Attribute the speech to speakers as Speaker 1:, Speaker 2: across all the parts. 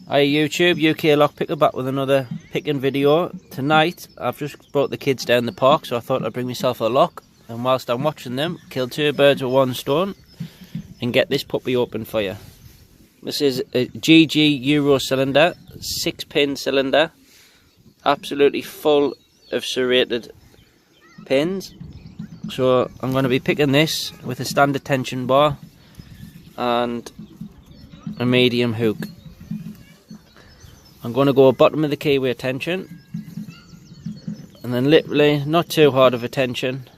Speaker 1: Hi YouTube, UK Lockpicker back with another picking video. Tonight I've just brought the kids down the park, so I thought I'd bring myself a lock, and whilst I'm watching them, kill two birds with one stone and get this puppy open for you. This is a GeGe Euro cylinder, 6-pin cylinder, absolutely full of serrated pins. So I'm going to be picking this with a standard tension bar and a medium hook. I'm going to go bottom of the keyway tension, and then literally not too hard of a tension,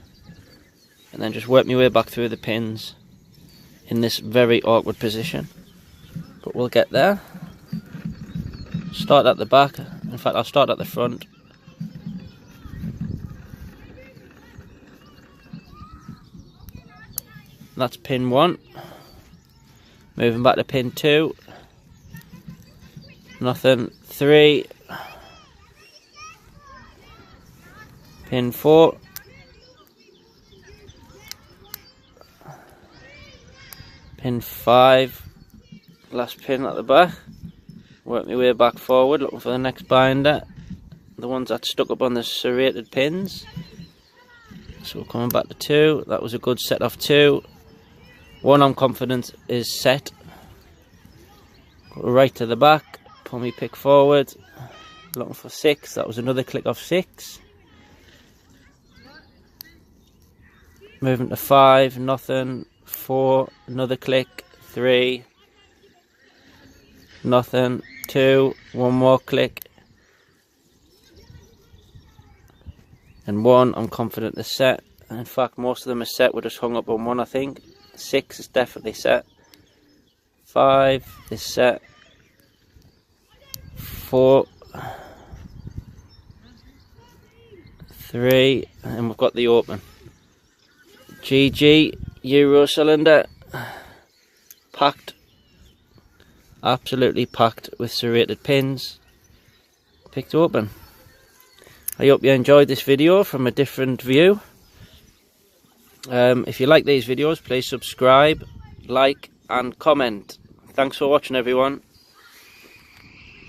Speaker 1: and then just work my way back through the pins in this very awkward position. But we'll get there. Start at the back, in fact I'll start at the front. That's pin 1. Moving back to pin 2. Nothing. 3. Pin 4. Pin 5. Last pin at the back. Work my way back forward, looking for the next binder. The ones that stuck up on the serrated pins. So coming back to 2. That was a good set of 2. 1 I'm confident is set. Go right to the back. Pull me pick forward, looking for 6. That was another click of 6. Moving to 5, nothing. 4, another click. 3, nothing. 2, one more click. And 1 I'm confident is set. And in fact most of them are set, we're just hung up on 1 I think. 6 is definitely set. 5 is set. 4, 3, and we've got the open. GeGe Euro cylinder, packed, absolutely packed with serrated pins, picked open. I hope you enjoyed this video from a different view. If you like these videos, please subscribe, like and comment. Thanks for watching everyone.